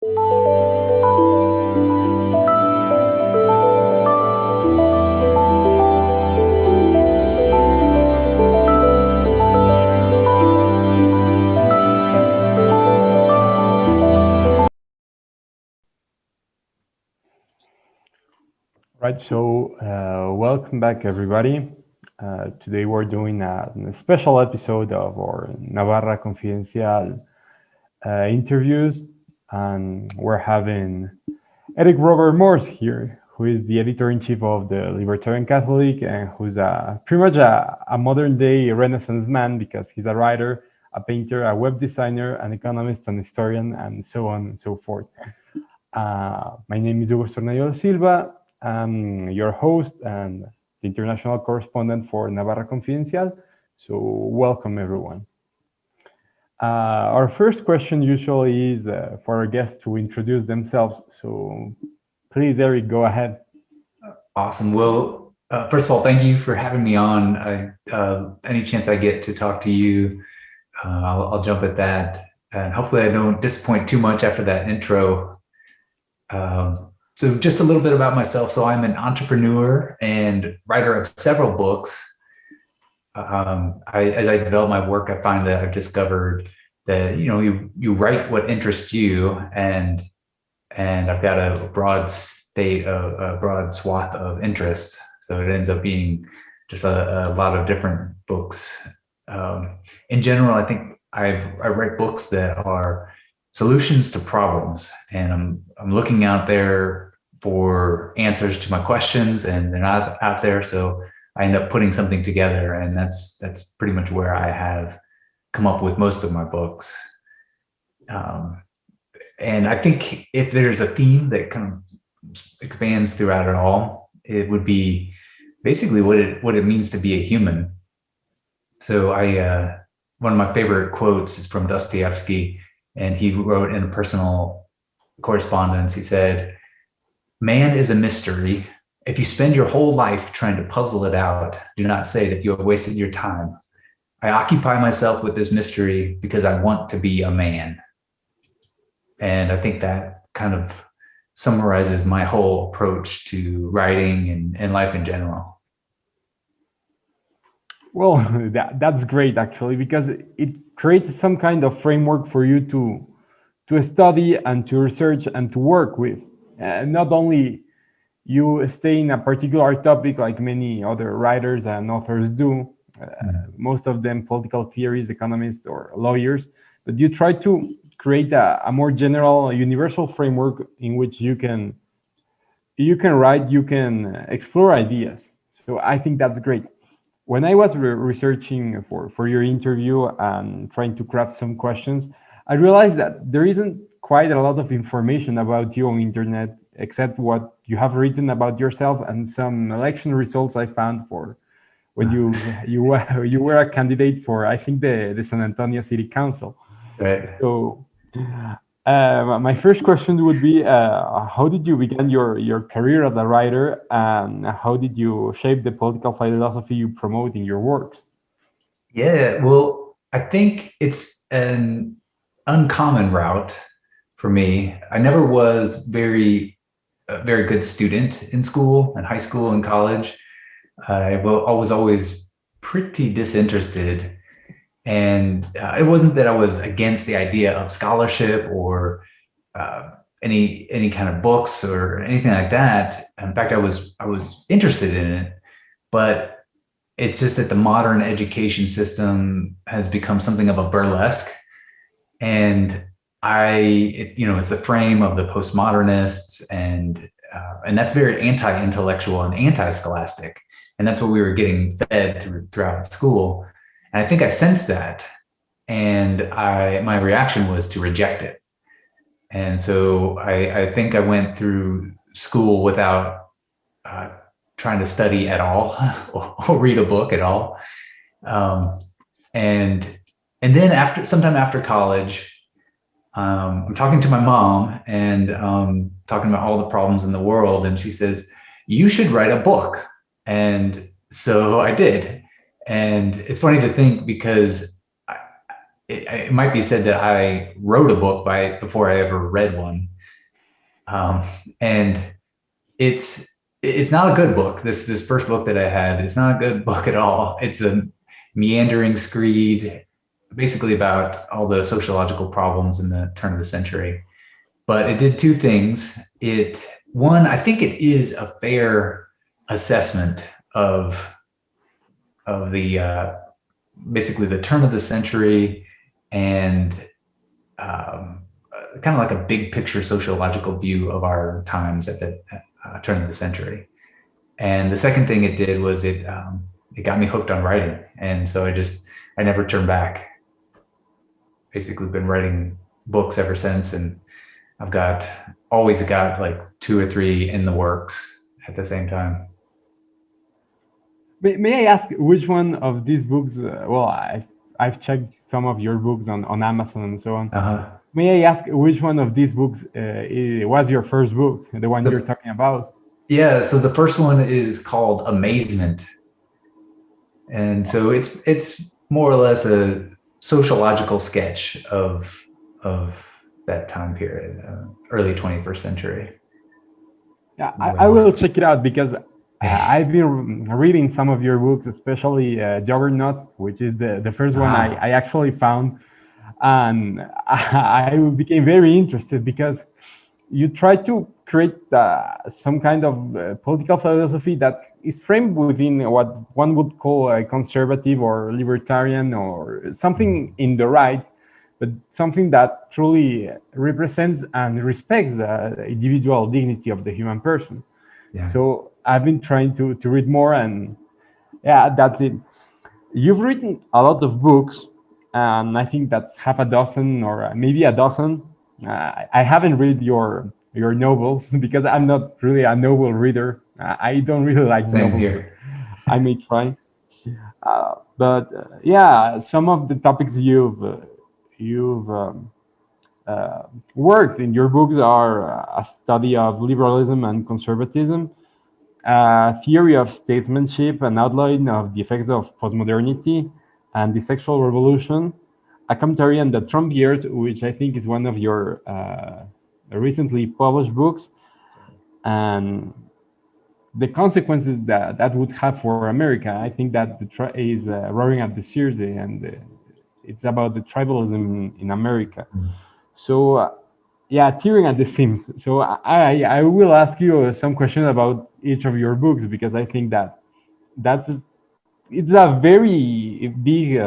Right, so welcome back, everybody. Today we're doing a special episode of our Navarra Confidencial interviews, and we're having Eric Robert Morse here, who is the editor-in-chief of the Libertarian Catholic, and who's pretty much a modern-day Renaissance man, because he's a writer, a painter, a web designer, an economist, an historian, and so on and so forth. My name is Hugo Stornayola Silva. I'm your host and the international correspondent for Navarra Confidencial. So welcome, everyone. Our first question usually is for our guests to introduce themselves. So please, Eric, go ahead. Awesome. Well, first of all, thank you for having me on. Any chance I get to talk to you, I'll jump at that. And hopefully I don't disappoint too much after that intro. So just a little bit about myself. So I'm an entrepreneur and writer of several books. As I develop my work, I find that I've discovered that you write what interests you, and I've got a broad swath of interests. So it ends up being just a lot of different books. In general, I think I write books that are solutions to problems, and I'm looking out there for answers to my questions, and they're not out there, so I end up putting something together, and that's pretty much where I have come up with most of my books. And I think if there's a theme that kind of expands throughout it all, it would be basically what it means to be a human. So one of my favorite quotes is from Dostoevsky, and he wrote in a personal correspondence, he said, "Man is a mystery. If you spend your whole life trying to puzzle it out, do not say that you have wasted your time. I occupy myself with this mystery because I want to be a man." And I think that kind of summarizes my whole approach to writing and life in general. Well, that's great, actually, because it creates some kind of framework for you to study and to research and to work with. Not only you stay in a particular topic like many other writers and authors do, most of them political theories, economists, or lawyers, but you try to create a more general, universal framework in which you can write, you can explore ideas. So I think that's great. When I was researching for your interview and trying to craft some questions, I realized that there isn't quite a lot of information about you on internet, except what you have written about yourself and some election results I found for when you were a candidate for, I think, the San Antonio City Council. Right. So my first question would be, how did you begin your career as a writer, and how did you shape the political philosophy you promote in your works? Yeah, well, I think it's an uncommon route for me. I never was a very good student in school, in high school and college. I was always pretty disinterested. And it wasn't that I was against the idea of scholarship or any kind of books or anything like that. In fact, I was interested in it, but it's just that the modern education system has become something of a burlesque, and it's the frame of the postmodernists, and that's very anti-intellectual and anti-scholastic, and that's what we were getting fed throughout school. And I think I sensed that, and my reaction was to reject it. And so I think I went through school without trying to study at all or read a book at all. And then sometime after college, I'm talking to my mom and talking about all the problems in the world, and she says, "You should write a book." And so I did. And it's funny to think, because it might be said that I wrote a book before I ever read one. And it's not a good book. This first book that I had, it's not a good book at all. It's a meandering screed, basically about all the sociological problems in the turn of the century. But it did two things. One, I think it is a fair assessment of the basically the turn of the century and kind of like a big picture sociological view of our times at the turn of the century. And the second thing it did was it got me hooked on writing, and so I never turned back. Basically, been writing books ever since, and I've always got like 2 or 3 in the works at the same time. May I ask which one of these books? I've checked some of your books on Amazon and so on. May I ask which one of these books was your first book, the one you're talking about? Yeah, so the first one is called Amazement, and so it's more or less a sociological sketch of that time period, early 21st century. Yeah, I will check it out because I've been reading some of your books, especially Juggernaut, which is the first one I actually found. And I became very interested because you try to create some kind of political philosophy that is framed within what one would call a conservative or libertarian or something in the right, but something that truly represents and respects the individual dignity of the human person. Yeah. So I've been trying to read more, and yeah, that's it. You've written a lot of books, and I think that's half a dozen or maybe a dozen. I haven't read your novels because I'm not really a novel reader. I don't really like Same novels. Here. I may try, but yeah, some of the topics you've worked in your books are a study of liberalism and conservatism, theory of statesmanship, an outline of the effects of postmodernity and the sexual revolution, a commentary on the Trump years, which I think is one of your recently published books, and the consequences that would have for America. I think that is Roaring at the Sears, and it's about the tribalism in America. Mm. So yeah, tearing at the seams. So I will ask you some questions about each of your books because I think it's a very big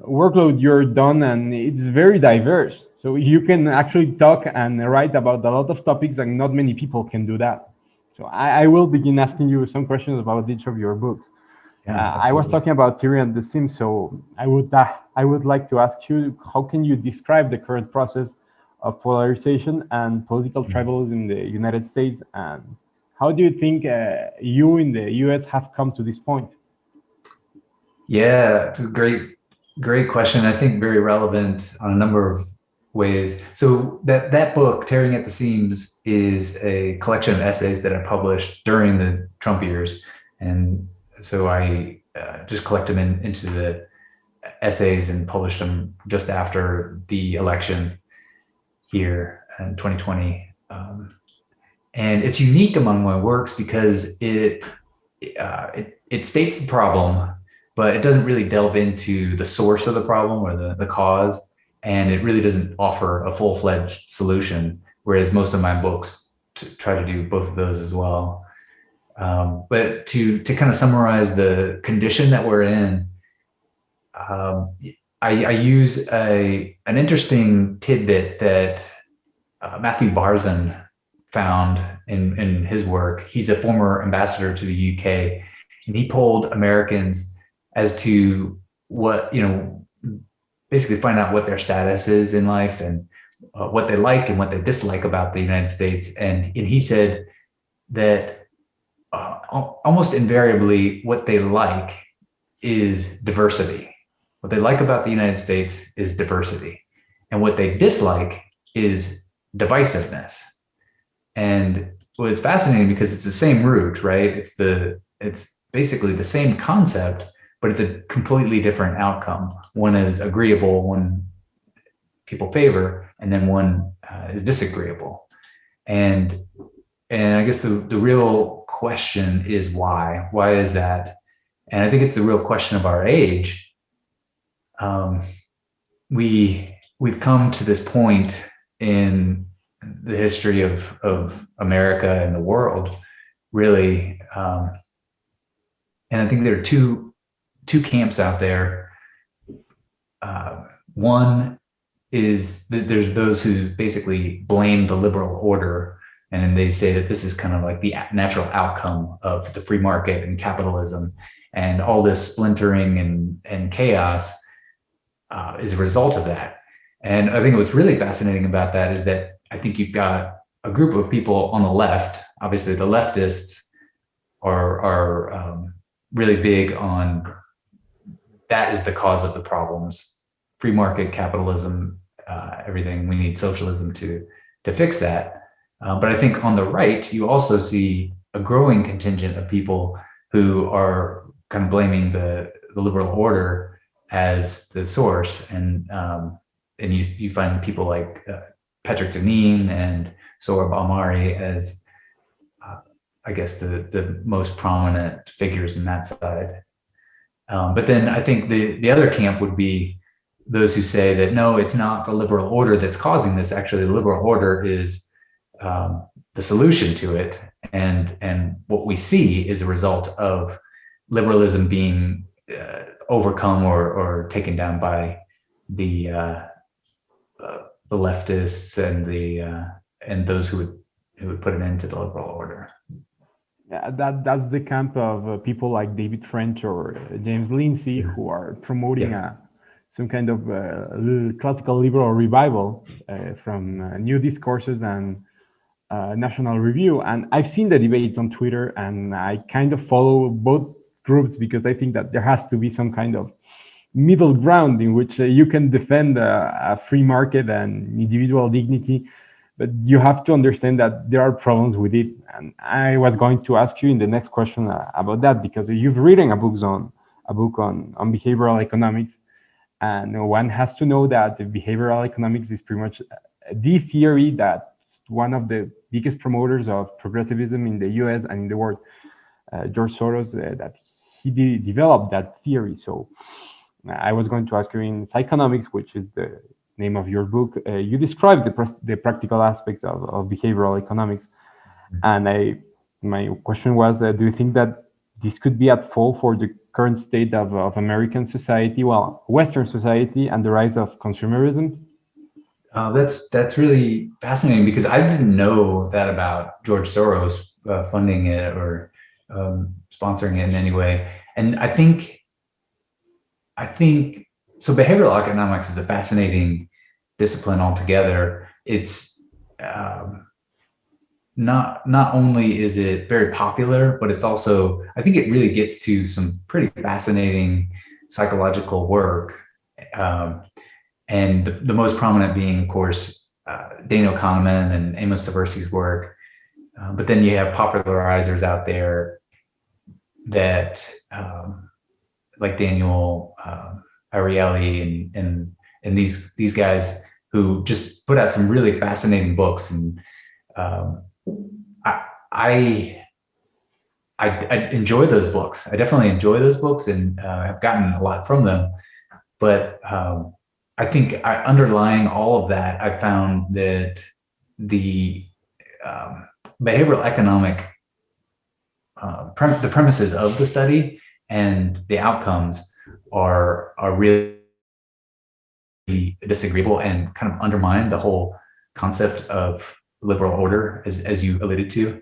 workload you're done, and it's very diverse. So you can actually talk and write about a lot of topics, and not many people can do that. So I will begin asking you some questions about each of your books. Yeah, I was talking about theory and the seams, so I would like to ask you, how can you describe the current process of polarization and political tribalism in the United States, and how do you think you in the US have come to this point? Yeah, it's a great question. I think very relevant on a number of ways. So that book, Tearing at the Seams, is a collection of essays that I published during the Trump years, and so I just collect them into the essays and published them just after the election here in 2020. And it's unique among my works because it states the problem, but it doesn't really delve into the source of the problem or the cause, and it really doesn't offer a full-fledged solution, whereas most of my books try to do both of those as well. But to kind of summarize the condition that we're in, I use an interesting tidbit that Matthew Barzun found in his work. He's a former ambassador to the UK, and he polled Americans as to what, basically find out what their status is in life and what they like and what they dislike about the United States. And he said that almost invariably what they like is diversity. What they like about the United States is diversity. And what they dislike is divisiveness. And well, it's fascinating because it's the same root, right? It's basically the same concept, but it's a completely different outcome. One is agreeable, one people favor, and then one is disagreeable. And I guess the real question is why? Why is that? And I think it's the real question of our age. We've come to this point in the history of America and the world, really. And I think there are two camps out there. One is that there's those who basically blame the liberal order, and they say that this is kind of like the natural outcome of the free market and capitalism, and all this splintering and chaos is a result of that. And I think what's really fascinating about that is that I think you've got a group of people on the left. Obviously, the leftists are really big on that is the cause of the problems. Free market, capitalism, everything. We need socialism to fix that. But I think on the right, you also see a growing contingent of people who are kind of blaming the liberal order as the source, and you find people like Patrick Deneen and Sohrab Ahmari as I guess the most prominent figures in that side. But then I think the other camp would be those who say that no, it's not the liberal order that's causing this. Actually, the liberal order is the solution to it, and what we see is a result of liberalism being overcome or taken down by the leftists and those who would put an end to the liberal order. Yeah, that's the camp of people like David French or James Lindsay, who are promoting some kind of classical liberal revival from new discourses and National Review. And I've seen the debates on Twitter, and I kind of follow both groups because I think that there has to be some kind of middle ground in which you can defend a free market and individual dignity, but you have to understand that there are problems with it. And I was going to ask you in the next question about that, because you've written a book on behavioral economics, and one has to know that the behavioral economics is pretty much the theory that's one of the biggest promoters of progressivism in the US and in the world, George Soros, that he developed that theory. So I was going to ask you, in Psychonomics, which is the name of your book, you describe the practical aspects of behavioral economics. And my question was, do you think that this could be at fault for the current state of American society, well, Western society, and the rise of consumerism? That's really fascinating, because I didn't know that about George Soros funding it or sponsoring it in any way. And I think so. Behavioral economics is a fascinating discipline altogether. It's not only is it very popular, but it's also, I think it really gets to some pretty fascinating psychological work. And the most prominent being, of course, Daniel Kahneman and Amos Tversky's work. But then you have popularizers out there that, like Daniel Ariely and these guys who just put out some really fascinating books. And I enjoy those books. I definitely enjoy those books and have gotten a lot from them. But I think underlying all of that, I found that the behavioral economic, the premises of the study and the outcomes are really disagreeable and kind of undermine the whole concept of liberal order, as you alluded to.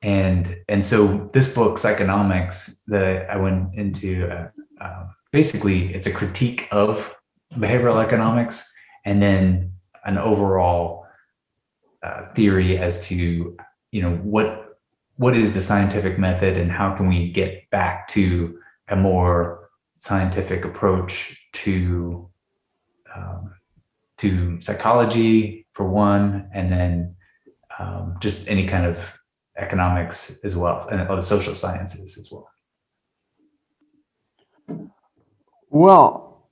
And so this book, Psychonomics, that I went into, basically it's a critique of behavioral economics, and then an overall theory as to, what is the scientific method and how can we get back to a more scientific approach to psychology, for one, and then just any kind of economics as well, and other social sciences as well. Well,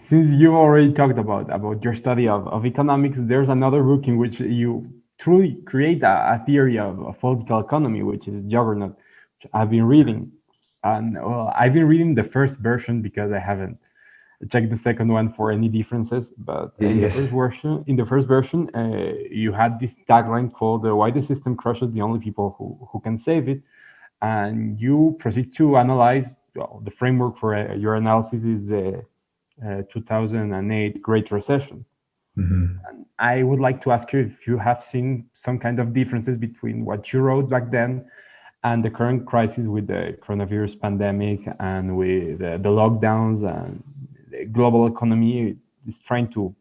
Since you already talked about your study of economics, there's another book in which you truly create a theory of political economy, which is Juggernaut, which I've been reading. And well, I've been reading the first version because I haven't checked the second one for any differences. But Yes. in the first version, you had this tagline called "Why the system crushes the only people who can save it," and you proceed to analyze. Well, the framework for your analysis is the 2008 Great Recession. Mhm. And I would like to ask you if you have seen some kind of differences between what you wrote back then and the current crisis with the coronavirus pandemic and with the lockdowns and the global economy is trying to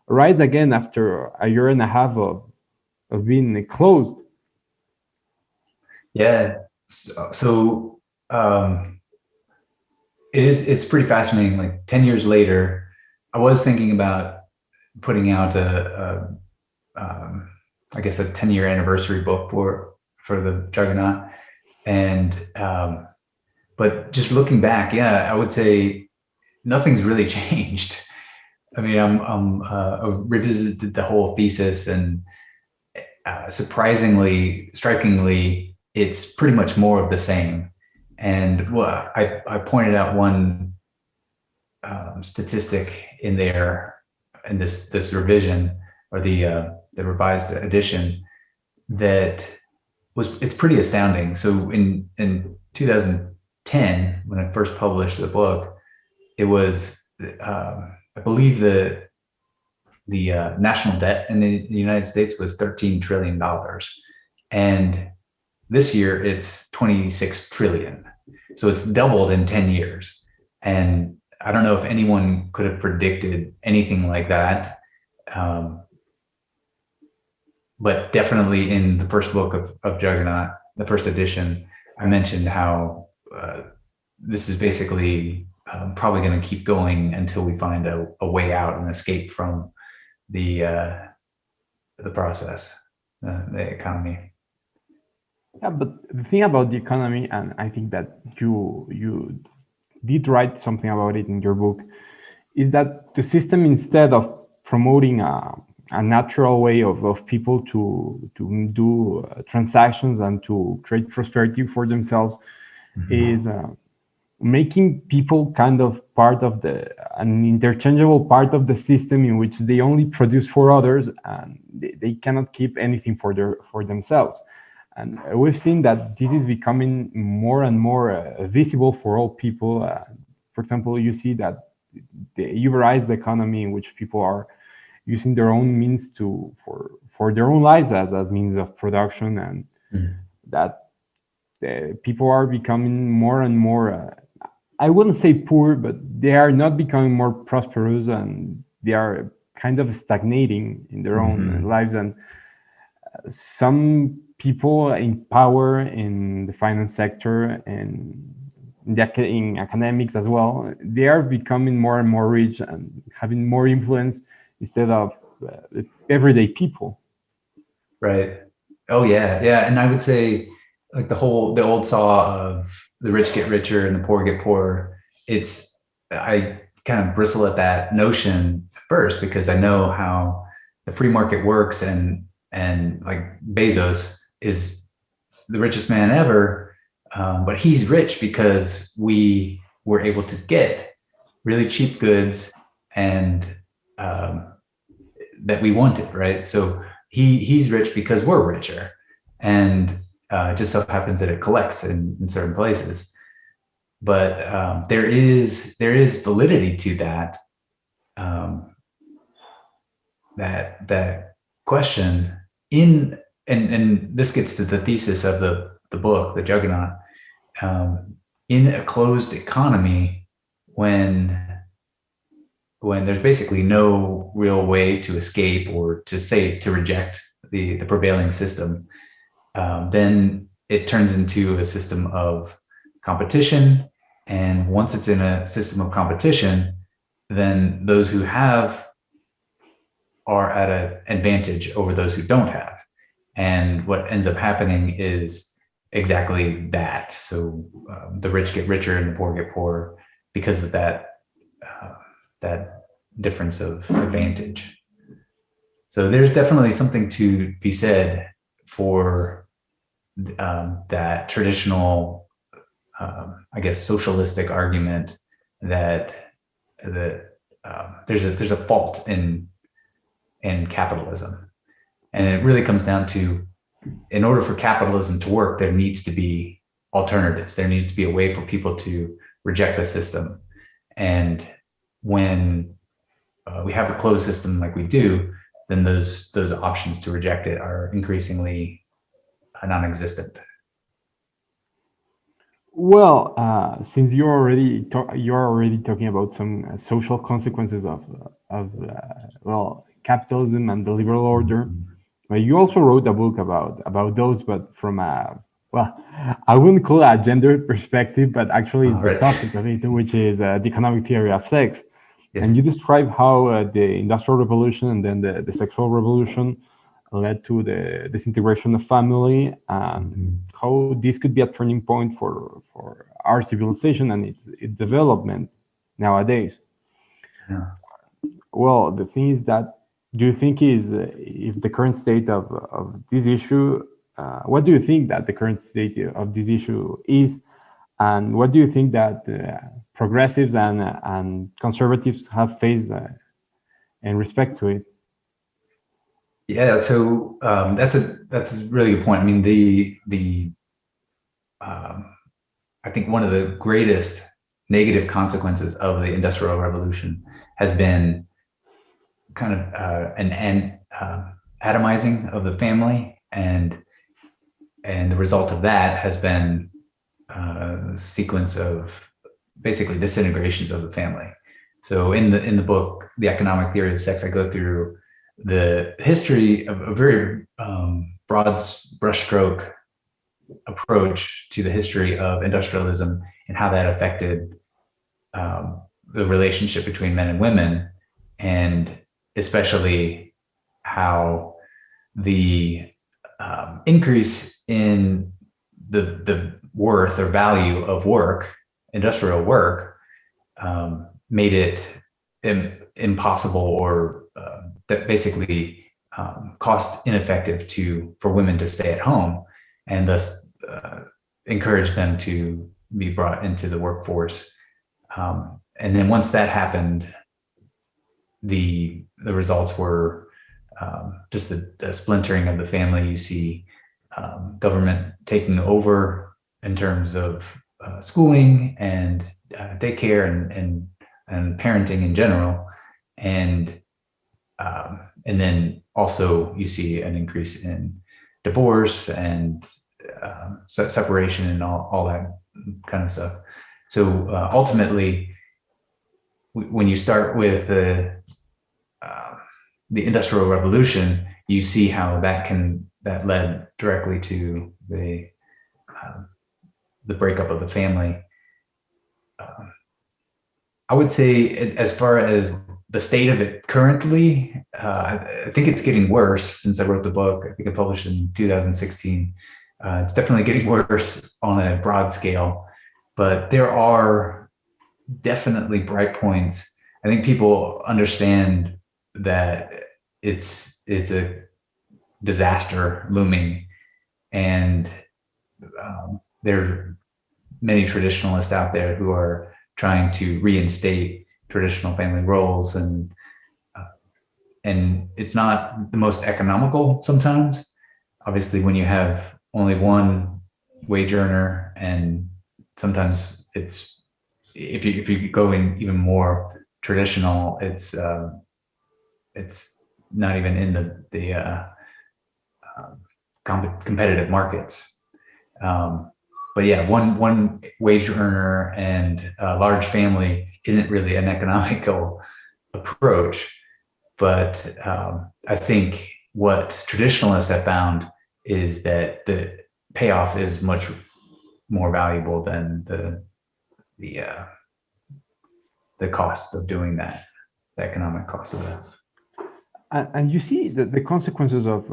rise again after a year and a half of being closed. Yeah. So it's pretty fascinating. Like 10 years later, I was thinking about putting out I guess a 10-year anniversary book for the Juggernaut. And but just looking back, yeah, I would say nothing's really changed. I mean, I've revisited the whole thesis, and surprisingly, strikingly, it's pretty much more of the same. And well, I pointed out one statistic in there in this revision, or the revised edition, that it's pretty astounding. So in 2010, when I first published the book, it was I believe the national debt in the United States was $13 trillion, and this year it's 26 trillion. So it's doubled in 10 years. And I don't know if anyone could have predicted anything like that. But definitely in the first book of Juggernaut, the first edition, I mentioned how this is basically probably going to keep going until we find a way out and escape from the process, the economy. Yeah, but the thing about the economy, and I think that you did write something about it in your book, is that the system, instead of promoting a natural way of people to do transactions and to create prosperity for themselves, is making people kind of part of an interchangeable part of the system in which they only produce for others and they cannot keep anything for themselves. And we've seen that this is becoming more and more visible for all people. For example, you see that the Uberized economy, in which people are using their own means for their own lives as means of production, and that people are becoming more and more, I wouldn't say poor, but they are not becoming more prosperous, and they are kind of stagnating in their own lives. And some people in power in the finance sector and in academics as well, they are becoming more and more rich and having more influence instead of everyday people. Right. Oh yeah, yeah. And I would say, like, the old saw of the rich get richer and the poor get poorer. I kind of bristle at that notion at first because I know how the free market works, and like Bezos is the richest man ever, but he's rich because we were able to get really cheap goods and that we wanted, right? So he's rich because we're richer, and it just so happens that it collects in certain places. But there is validity to that that question and this gets to the thesis of the book, the Juggernaut. In a closed economy, when there's basically no real way to escape or to reject the prevailing system, then it turns into a system of competition. And once it's in a system of competition, then those who have are at an advantage over those who don't have. And what ends up happening is exactly that. So the rich get richer and the poor get poorer because of that that difference of advantage. So there's definitely something to be said for that traditional, I guess, socialistic argument that there's a fault in capitalism, and it really comes down to, in order for capitalism to work, there needs to be alternatives. There needs to be a way for people to reject the system, and when we have a closed system like we do, then those options to reject it are increasingly non-existent. Well, since you're already talking about some social consequences of well, capitalism and the liberal order, you also wrote a book about those, but from a, well, I wouldn't call it a gender perspective, but actually it's the topic of it, which is the economic theory of sex. Yes. And you describe how the Industrial Revolution and then the sexual revolution led to the disintegration of family, and how this could be a turning point for our civilization and its development nowadays. Yeah. Well, the thing is that, do you think is if the current state of this issue, what do you think that the current state of this issue is, and what do you think that progressives and conservatives have faced in respect to it? Yeah, so that's a really good point. I mean, I think one of the greatest negative consequences of the Industrial Revolution has been kind of an atomizing of the family, and the result of that has been a sequence of basically disintegrations of the family. So in the book, The Economic Theory of Sex, I go through the history of a very broad brushstroke approach to the history of industrialism and how that affected the relationship between men and women, and especially how the increase in the worth or value of work, industrial work, made it impossible or that basically cost ineffective for women to stay at home, and thus encourage them to be brought into the workforce. And then once that happened, the results were just the splintering of the family. You see government taking over in terms of schooling and daycare and parenting in general, and then also you see an increase in divorce and separation and all that kind of stuff. So ultimately, when you start with the Industrial Revolution, you see how that led directly to the breakup of the family. I would say, as far as the state of it currently, I think it's getting worse since I wrote the book. I think I published it in 2016. It's definitely getting worse on a broad scale, but there are definitely bright points. I think people understand that it's a disaster looming, and there are many traditionalists out there who are trying to reinstate traditional family roles, and it's not the most economical sometimes. Obviously, when you have only one wage earner, and sometimes it's, if you go in even more traditional, it's not even in the competitive markets. But yeah, one wage earner and a large family isn't really an economical approach. But I think what traditionalists have found is that the payoff is much more valuable than the cost of doing that, the economic cost of that. And you see the consequences of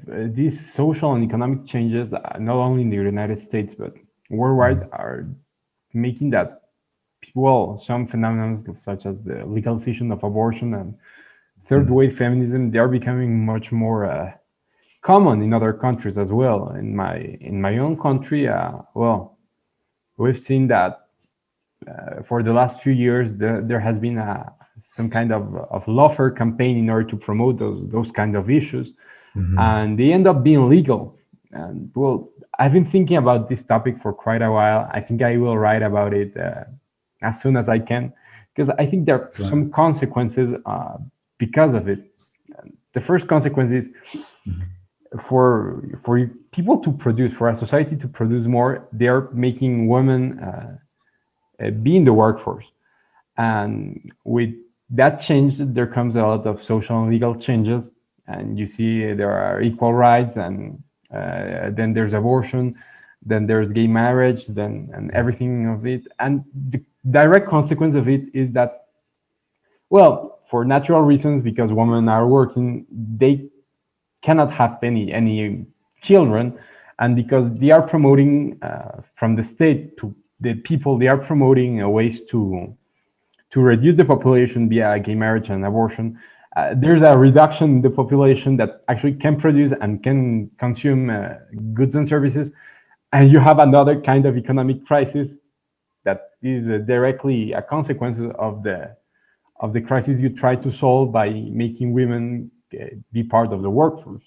these social and economic changes, not only in the United States, but worldwide, are making that well, some phenomena such as the legalization of abortion and third wave feminism, they are becoming much more common in other countries as well. In my own country, well, we've seen that for the last few years there has been some kind of lawfare campaign in order to promote those kind of issues, and they end up being legal. And well, I've been thinking about this topic for quite a while. I think I will write about it as soon as I can, because I think there are some consequences because of it. The first consequence is for people to produce, for a society to produce more, they are making women be in the workforce. And with that change, there comes a lot of social and legal changes. And you see there are equal rights, and then there's abortion, then there's gay marriage, then and everything of it. And the direct consequence of it is that, well, for natural reasons, because women are working, they cannot have any children, and because they are promoting from the state to the people, they are promoting ways to reduce the population via gay marriage and abortion. There's a reduction in the population that actually can produce and can consume goods and services, and you have another kind of economic crisis that is directly a consequence of the crisis you try to solve by making women be part of the workforce.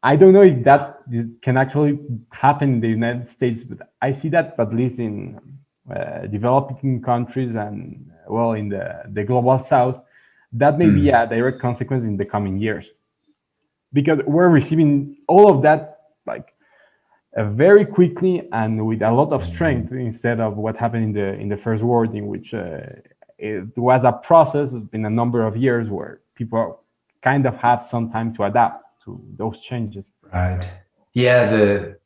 I don't know if that can actually happen in the United States, but I see that at least in developing countries and, well, in the global south, that may be a direct consequence in the coming years, because we're receiving all of that like very quickly and with a lot of strength, instead of what happened in the first world, in which it was a process in a number of years where people kind of have some time to adapt to those changes. Right. Yeah,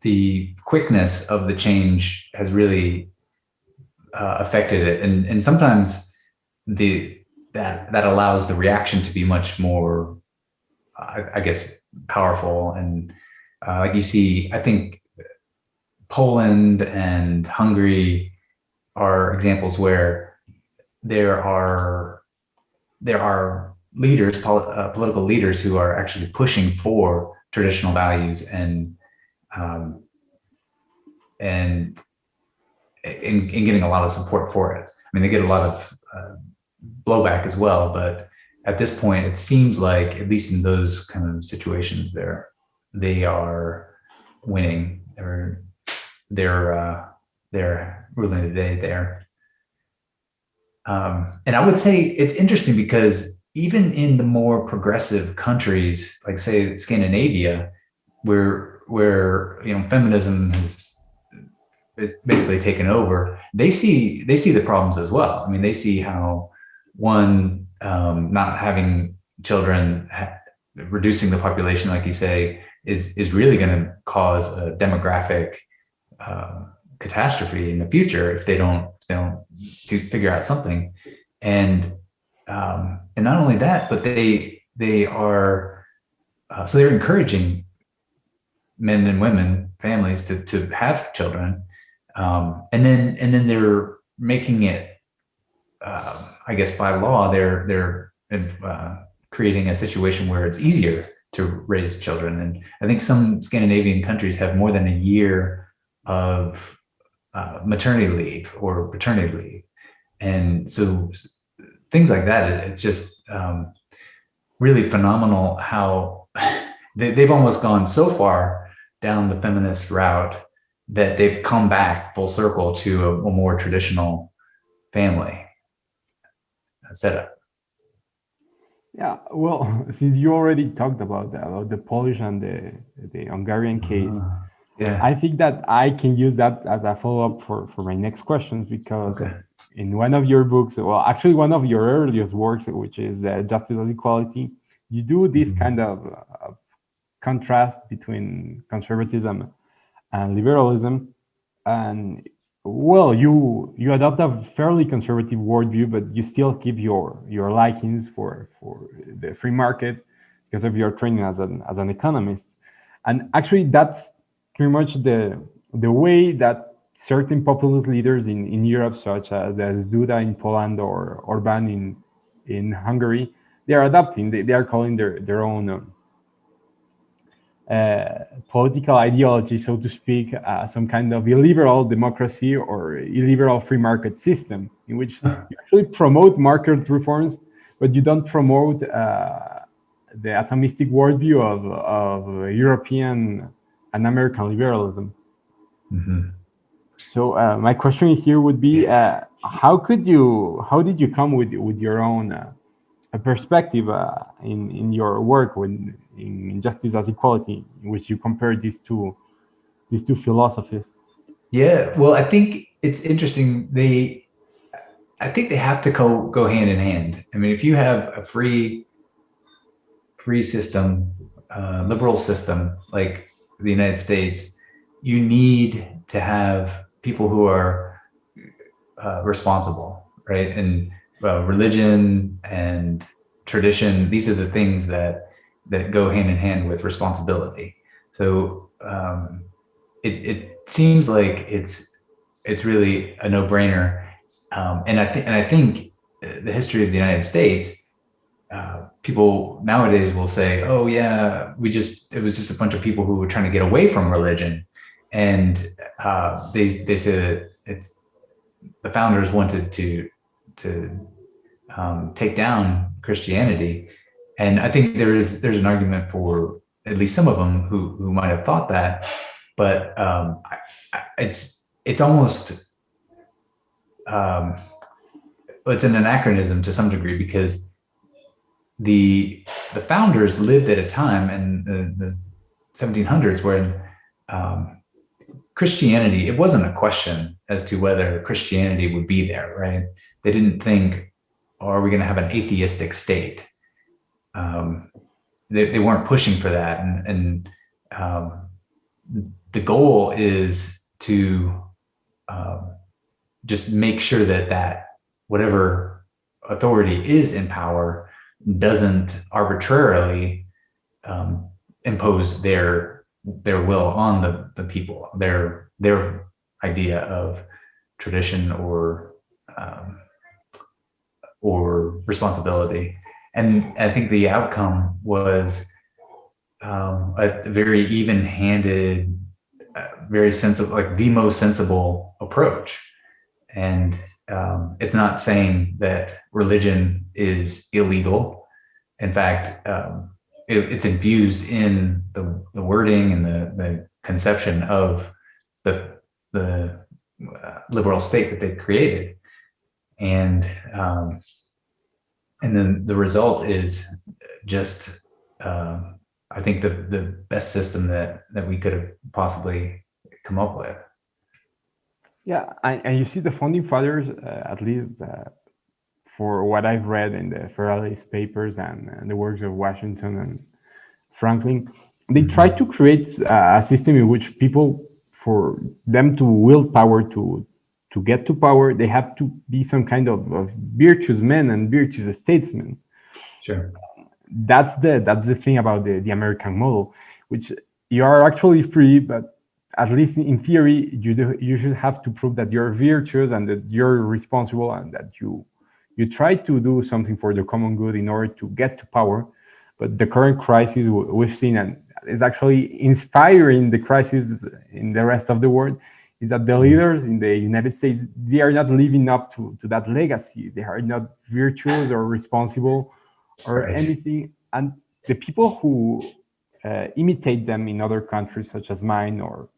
the quickness of the change has really affected it, and sometimes that allows the reaction to be much more, I guess, powerful. And like you see, I think Poland and Hungary are examples where there are leaders, political leaders, who are actually pushing for traditional values and getting a lot of support for it. I mean, they get a lot of blowback as well, but at this point, it seems like, at least in those kind of situations, they are winning. They're ruling the day there. And I would say it's interesting because even in the more progressive countries, like say Scandinavia, where feminism is basically taken over, they see the problems as well. I mean, they see how not having children, reducing the population, like you say, is really going to cause a demographic catastrophe in the future if they don't figure out something. And not only that, but they are so they're encouraging men and women, families, to have children, and then they're making it, I guess by law, they're creating a situation where it's easier to raise children. And I think some Scandinavian countries have more than a year of maternity leave or paternity leave, and so things like that. It's just really phenomenal how they've almost gone so far down the feminist route that they've come back full circle to a more traditional family setup. Yeah, well, since you already talked about the Polish and the Hungarian case, Yeah, I think that I can use that as a follow-up for my next questions, because in one of your books, well, actually one of your earliest works, which is Justice as Equality, you do this kind of contrast between conservatism and liberalism. And well, you adopt a fairly conservative worldview, but you still keep your likings for the free market because of your training as an economist. And actually, that's pretty much the way that certain populist leaders in Europe, such as Duda in Poland or Orban in Hungary, they are adopting. They are calling their own political ideology, so to speak, some kind of illiberal democracy or illiberal free market system in which you actually promote market reforms, but you don't promote the atomistic worldview of European and American liberalism. Mm-hmm. So my question here would be, how did you come with your own perspective in your work in justice as equality, in which you compare these two philosophies? Yeah, well, I think it's interesting. I think they have to go hand in hand. I mean, if you have a free system, liberal system like the United States, you need to have people who are responsible, right? And religion and tradition, these are the things that go hand in hand with responsibility. So it seems like it's really a no-brainer. And I think the history of the United States, people nowadays will say, "Oh yeah, it was just a bunch of people who were trying to get away from religion," and they say that it's the founders wanted to take down Christianity. And I think there's an argument for at least some of them who might have thought that, but it's almost it's an anachronism to some degree, because the founders lived at a time in the 1700s when Christianity, it wasn't a question as to whether Christianity would be there, right? They didn't think, oh, are we going to have an atheistic state? They weren't pushing for that. And the goal is to just make sure that whatever authority is in power doesn't arbitrarily impose their will on the people, their idea of tradition or responsibility. And I think the outcome was a very even-handed, very sensible, like the most sensible approach. And it's not saying that religion is illegal. In fact, it's infused in the wording and the conception of the liberal state that they've created. And then the result is just, I think, the best system that we could have possibly come up with. Yeah, and you see the founding fathers, at least for what I've read in the Federalist Papers and the works of Washington and Franklin, they try to create a system in which people, for them to wield power, to get to power, they have to be some kind of virtuous men and virtuous statesmen. Sure. That's the thing about the American model, which you are actually free, but at least in theory, you should have to prove that you're virtuous and that you're responsible and that you try to do something for the common good in order to get to power. But the current crisis we've seen, and is actually inspiring the crisis in the rest of the world, is that the leaders in the United States, they are not living up to that legacy. They are not virtuous or responsible or anything. And the people who imitate them in other countries, such as mine, or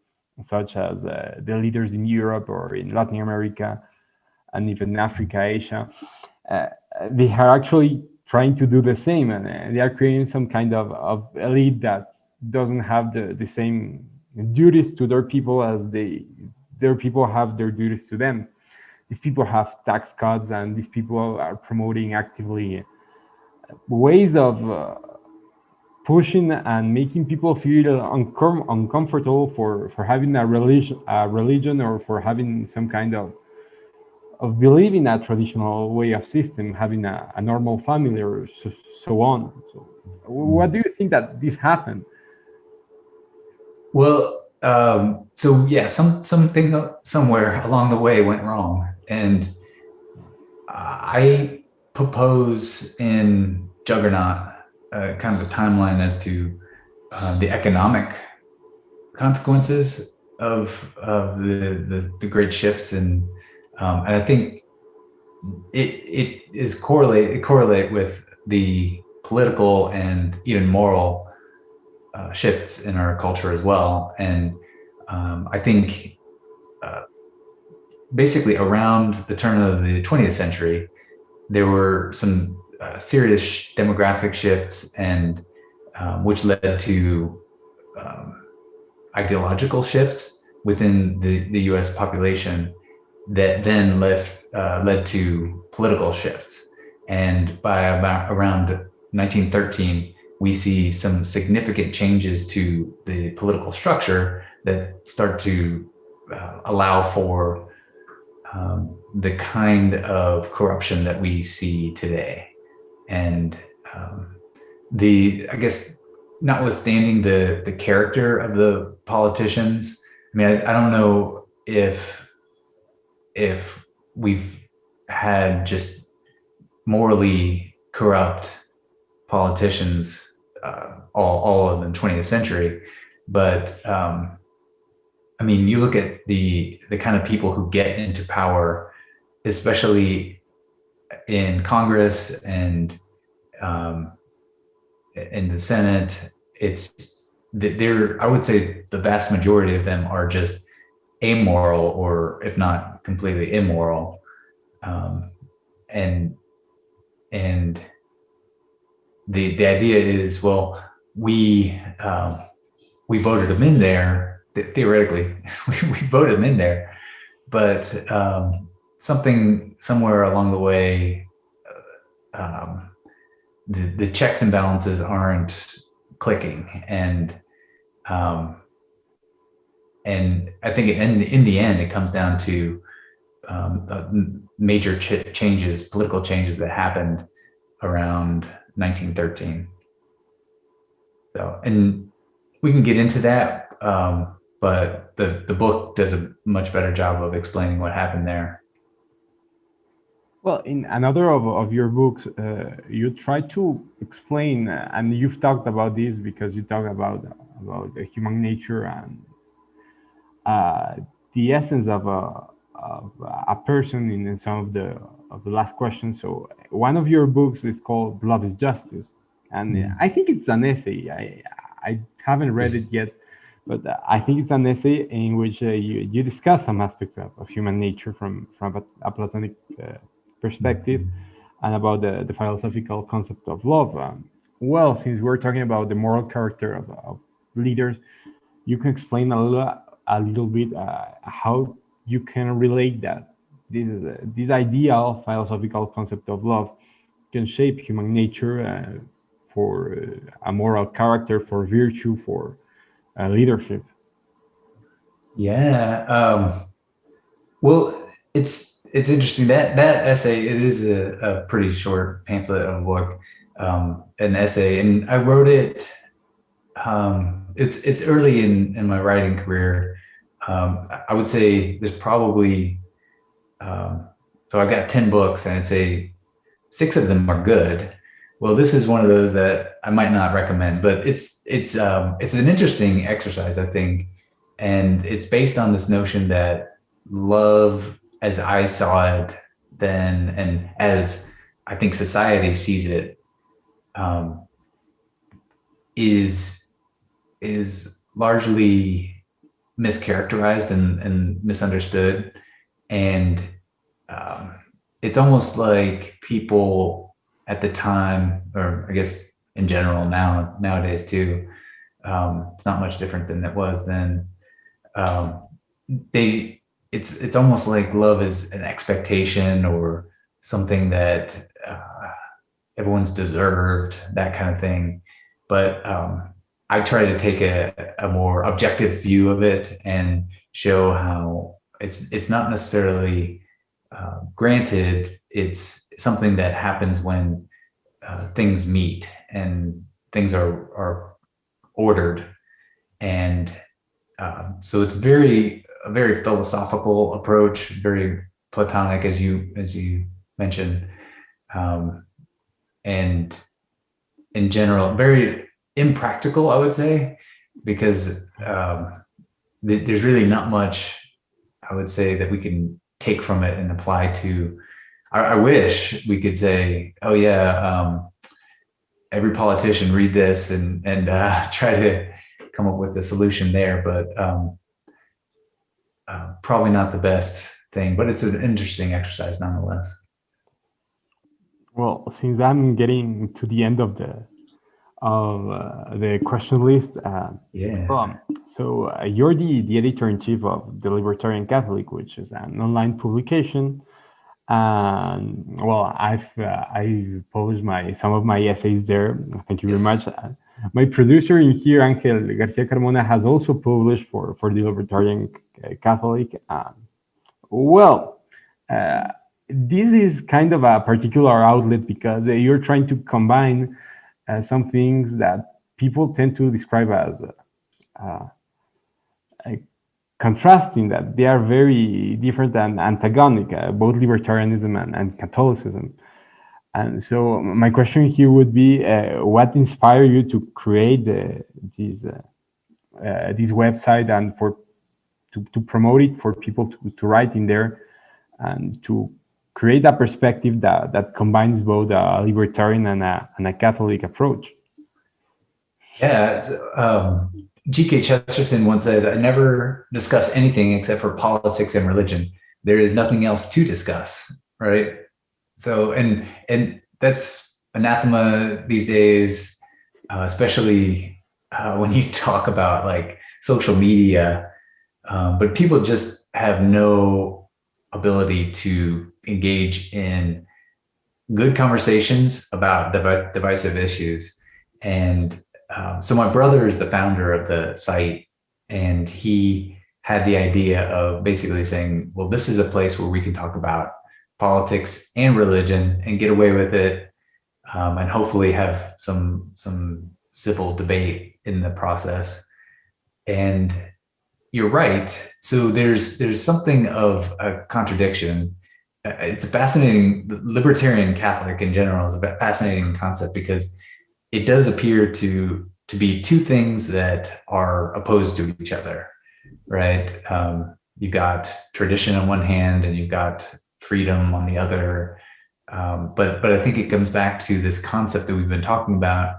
such as the leaders in Europe or in Latin America, and even Africa, Asia, they are actually trying to do the same, and they are creating some kind of elite that doesn't have the same duties to their people as their people have their duties to them. These people have tax cuts, and these people are promoting actively ways of pushing and making people feel uncomfortable for having a religion or for having some kind of believing a traditional way of system, having a normal family, or so on. So what do you think that this happened? Well, So yeah, something somewhere along the way went wrong, and I propose in Juggernaut kind of a timeline as to the economic consequences of the great shifts, and I think it correlate with the political and even moral shifts in our culture as well. And I think basically around the turn of the 20th century, there were some serious demographic shifts, and which led to ideological shifts within the U.S. population that then led to political shifts. And by about around 1913, we see some significant changes to the political structure that start to allow for the kind of corruption that we see today. And I guess, notwithstanding the character of the politicians, I mean, I don't know if we've had just morally corrupt politicians all of the 20th century, but I mean, you look at the kind of people who get into power, especially in Congress and in the Senate. I would say the vast majority of them are just amoral, or if not completely immoral, and the idea is, well, we voted them in there. Theoretically, we voted them in there, but somewhere along the way, the checks and balances aren't clicking, and I think in the end, it comes down to major political changes that happened around 1913. So, and we can get into that, but the book does a much better job of explaining what happened there. Well, in another of your books, you try to explain, and you've talked about this because you talk about the human nature and the essence of a person in some of the last questions. So one of your books is called Blood is Justice, and I think it's an essay. I haven't read it yet, but I think it's an essay in which you discuss some aspects of human nature from a Platonic perspective, and about the philosophical concept of love. Well, since we're talking about the moral character of leaders, you can explain a little bit how you can relate that this ideal philosophical concept of love can shape human nature for a moral character, for virtue, for leadership. Yeah. Well, it's interesting that essay. It is a pretty short pamphlet of a book, an essay, and I wrote it. It's early in my writing career. I would say there's probably so I've got 10 books, and I'd say 6 of them are good. Well, this is one of those that I might not recommend, but it's an interesting exercise, I think, and it's based on this notion that love, as I saw it then, and as I think society sees it, is largely mischaracterized and misunderstood, and it's almost like people at the time, or I guess in general nowadays too, it's not much different than it was then. It's almost like love is an expectation or something that everyone's deserved, that kind of thing. But I try to take a more objective view of it and show how it's not necessarily granted. It's something that happens when things meet and things are ordered, and So it's a very philosophical approach, very Platonic, as you mentioned, and in general, very impractical, I would say, because there's really not much, I would say, that we can take from it and apply to. I wish we could say, oh yeah, every politician read this and try to come up with a solution there, but probably not the best thing, but it's an interesting exercise nonetheless. Well, since I'm getting to the end of the question list, Yeah. So you're the editor-in-chief of the Libertarian Catholic, which is an online publication. And well, I've published some of my essays there. Thank you very much. My producer in here, Angel Garcia Carmona, has also published for the Libertarian Catholic. This is kind of a particular outlet because you're trying to combine some things that people tend to describe as contrasting, that they are very different and antagonic, both libertarianism and Catholicism. And so my question here would be, what inspired you to create this website and to promote it for people to write in there and to create a perspective that combines both a libertarian and a Catholic approach? Yeah, G.K. Chesterton once said, "I never discuss anything except for politics and religion. There is nothing else to discuss," right? So, and that's anathema these days, especially when you talk about like social media, but people just have no ability to engage in good conversations about divisive issues. And so my brother is the founder of the site, and he had the idea of basically saying, well, this is a place where we can talk about politics and religion and get away with it, and hopefully have some civil debate in the process. And you're right. So there's something of a contradiction. It's a fascinating, Libertarian Catholic in general is a fascinating concept because it does appear to be two things that are opposed to each other, right? You've got tradition on one hand and you've got freedom on the other. But I think it comes back to this concept that we've been talking about,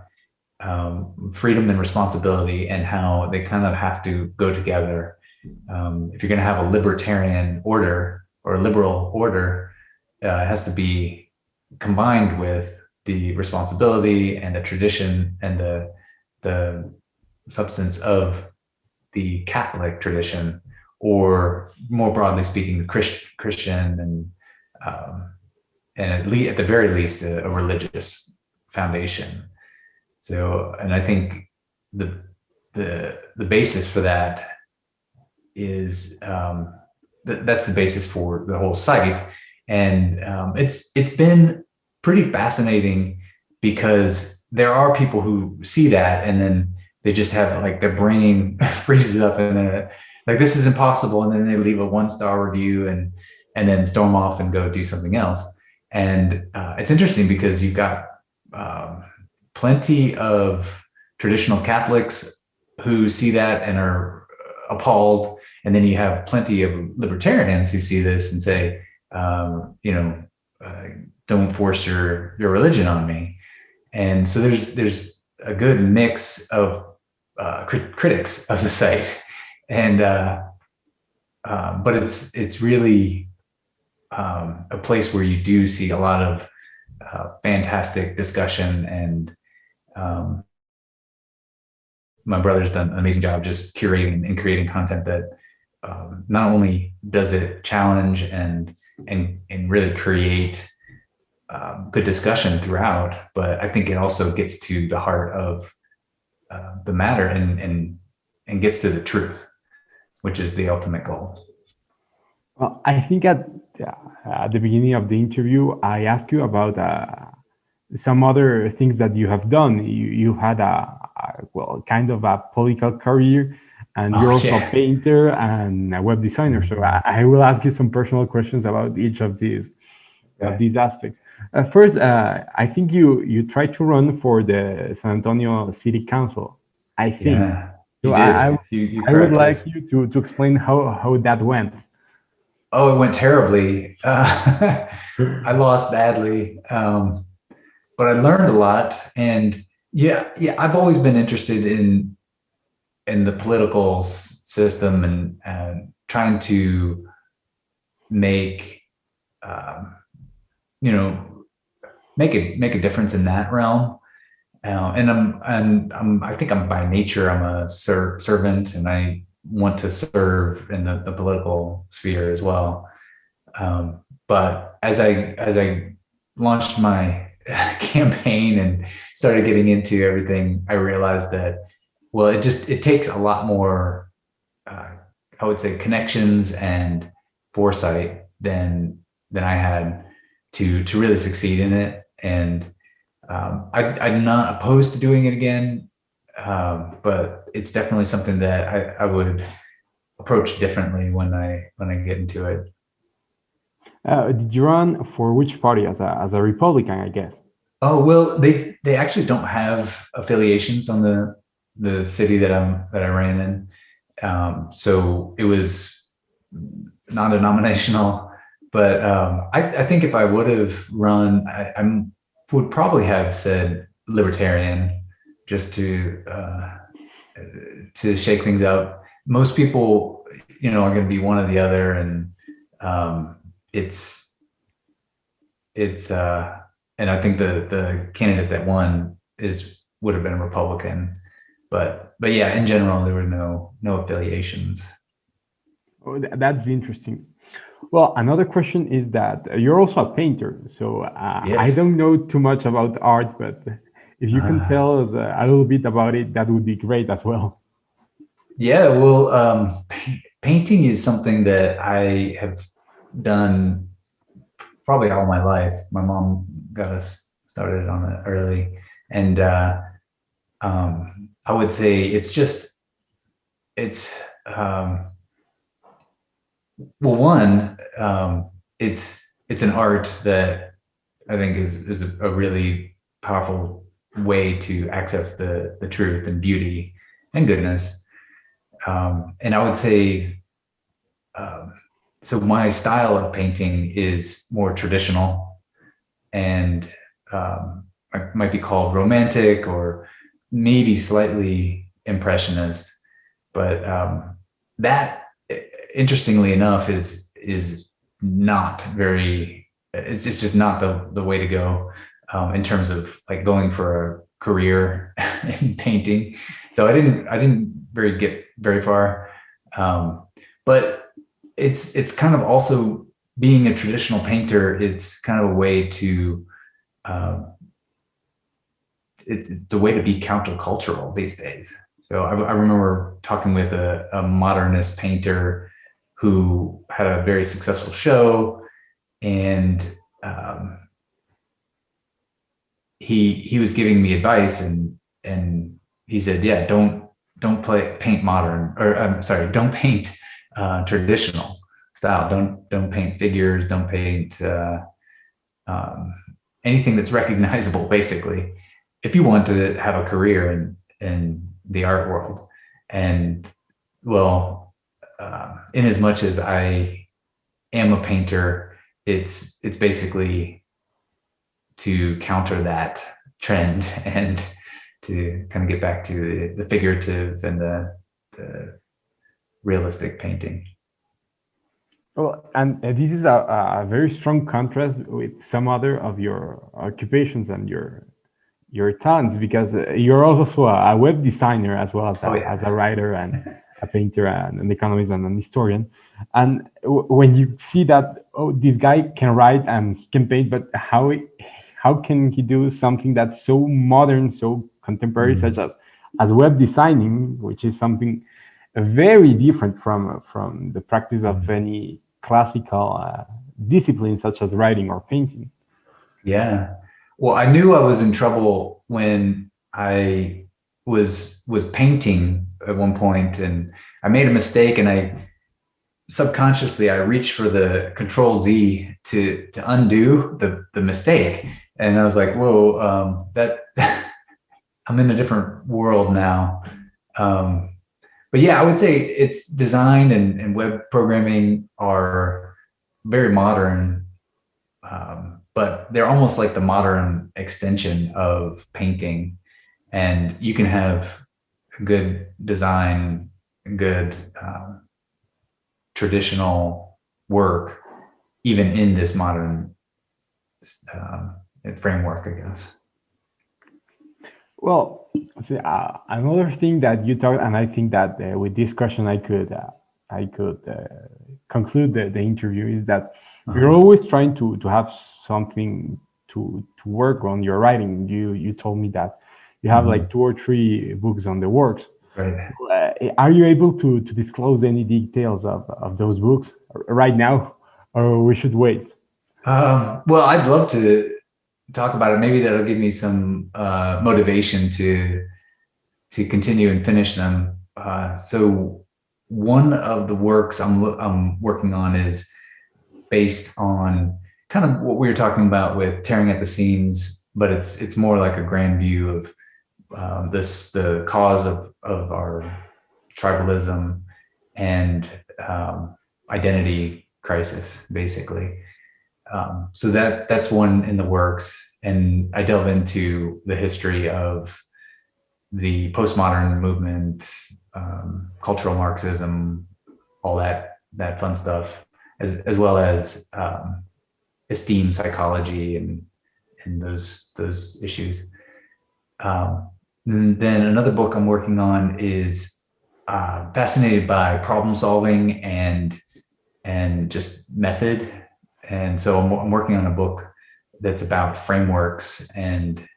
freedom and responsibility, and how they kind of have to go together. If you're going to have a libertarian order or a liberal order, it has to be combined with the responsibility and the tradition and the substance of the Catholic tradition, or more broadly speaking, the Christian and at the very least a religious foundation. So, and I think the basis for that is that's the basis for the whole site, and it's been pretty fascinating because there are people who see that and then they just have like their brain freezes up and then like, this is impossible, and then they leave a 1-star review and then storm off and go do something else. And it's interesting because you've got plenty of traditional Catholics who see that and are appalled, and then you have plenty of libertarians who see this and say, don't force your religion on me. And so there's a good mix of critics of the site, and but it's really a place where you do see a lot of fantastic discussion, and my brother's done an amazing job just curating and creating content that not only does it challenge and really create good discussion throughout, but I think it also gets to the heart of the matter and gets to the truth, which is the ultimate goal. Well, I think at the beginning of the interview, I asked you about some other things that you have done. You had kind of a political career, and you're also a painter and a web designer. So I will ask you some personal questions about each of these aspects. First, I think you tried to run for the San Antonio City Council. I think. Yeah, you So did. You I would correct like us. you to explain how that went. Oh, it went terribly. I lost badly, but I learned a lot. And yeah, I've always been interested in the political system and trying to make you know make a difference in that realm. And I think I'm by nature I'm a servant, and I want to serve in the political sphere as well. But as I launched my campaign and started getting into everything, I realized that, well, it takes a lot more, I would say, connections and foresight than I had to really succeed in it. And I'm not opposed to doing it again, but it's definitely something that I would approach differently when I get into it. Did you run for which party as a Republican, I guess? Oh, well, they actually don't have affiliations on the city that I ran in. So it was not a nominational, but I think if I would have run, I would probably have said Libertarian, just to shake things up. Most people, are going to be one or the other, and and I think the candidate that won would have been a Republican, but yeah, in general, there were no affiliations. Oh, that's interesting. Well, another question is that you're also a painter. So Yes. I don't know too much about art, but if you can tell us a little bit about it, that would be great as well. Yeah, well, painting is something that I have done probably all my life. My mom got us started on it early, and I would say well, one, it's an art that I think is a really powerful way to access the truth and beauty and goodness. And I would say, so my style of painting is more traditional, and might be called romantic or maybe slightly impressionist. But that, interestingly enough, is not very. It's just not the way to go in terms of like going for a career in painting. So I didn't get very far, but it's kind of also being a traditional painter. It's kind of a way to it's a way to be countercultural these days. So I remember talking with a modernist painter who had a very successful show, and he was giving me advice, and he said, yeah, don't paint modern, or I'm sorry, don't paint traditional style. Don't paint figures. Don't paint anything that's recognizable, basically, if you want to have a career in the art world. And well, in as much as I am a painter, it's basically to counter that trend and to kind of get back to the figurative and the realistic painting. Well, and this is a very strong contrast with some other of your occupations and your talents, because you're also a web designer as well as as a writer and a painter and an economist and an historian. And when you see that, oh, this guy can write and he can paint, but how can he do something that's so modern, so contemporary, such as web designing, which is something very different from the practice of any classical discipline such as writing or painting? Yeah. Well, I knew I was in trouble when I was painting at one point, and I made a mistake, and I subconsciously I reached for the Control Z to undo the mistake, and I was like, whoa, that I'm in a different world now. But yeah, I would say it's design and web programming are very modern, but they're almost like the modern extension of painting. And you can have good design, good traditional work, even in this modern framework, I guess. Well, see, another thing that you talked, and I think that with this question I could conclude the interview, is that you're always trying to have something to work on your writing. You told me that you have like 2 or 3 books on the works. Right. So, are you able to disclose any details of those books right now, or we should wait? Well, I'd love to talk about it. Maybe that'll give me some motivation to continue and finish them. So one of the works I'm working on is based on kind of what we were talking about with tearing at the seams, but it's more like a grand view of the cause of our tribalism and identity crisis, basically. So that's one in the works, and I delve into the history of the postmodern movement, cultural Marxism, all that fun stuff, as well as esteem psychology and those issues. And then another book I'm working on is fascinated by problem solving and just method. And so I'm working on a book that's about frameworks and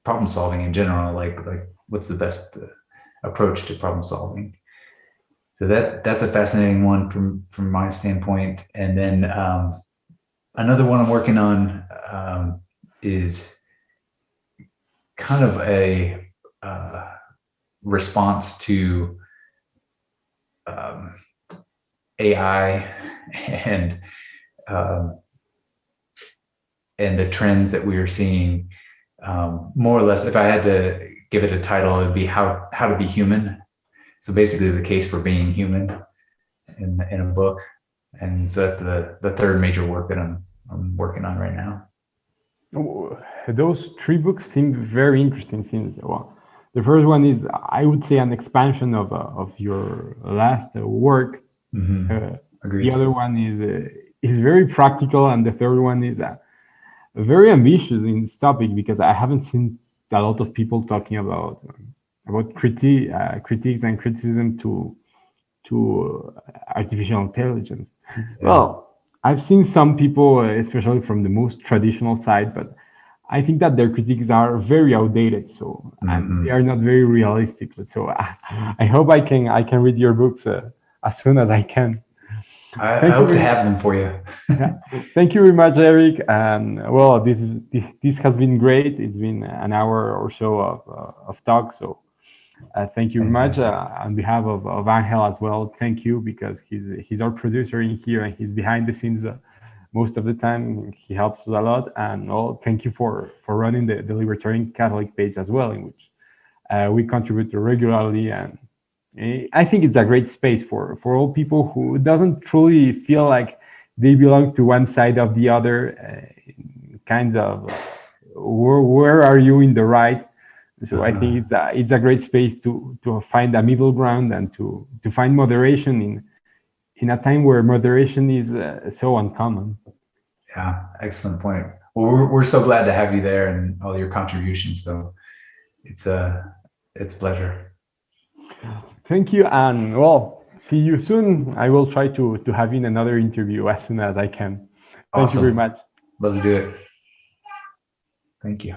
problem solving in general, like what's the best approach to problem solving. So that's a fascinating one from my standpoint. And then another one I'm working on is kind of a response to AI and the trends that we are seeing. More or less, if I had to give it a title, it'd be how to be human. So basically the case for being human in a book. And so that's the third major work that I'm working on right now. Those 3 books seem very interesting. Since, well, the first one is, I would say, an expansion of your last work. Agreed. The other one is very practical, and the third one is very ambitious in this topic, because I haven't seen a lot of people talking about critiques and criticism to artificial intelligence. Yeah. Well, I've seen some people, especially from the most traditional side, but I think that their critiques are very outdated. So and they are not very realistic. So I hope I can read your books as soon as I can. I hope to have them for you. Yeah. Thank you very much, Eric. And well, this has been great. It's been an hour or so of talk. So thank you very much on behalf of Angel as well. Thank you, because he's our producer in here, and he's behind the scenes most of the time. He helps us a lot. And well, thank you for running the Libertarian Catholic page as well, in which we contribute regularly. And I think it's a great space for all people who doesn't truly feel like they belong to one side of the other, kinds of where are you in the right. So I think it's a great space to find a middle ground and to find moderation in a time where moderation is so uncommon. Yeah, excellent point. Well, we're so glad to have you there and all your contributions. So it's a pleasure. Thank you, and well, see you soon. I will try to have in another interview as soon as I can. Thank you very much. Love to do it. Thank you.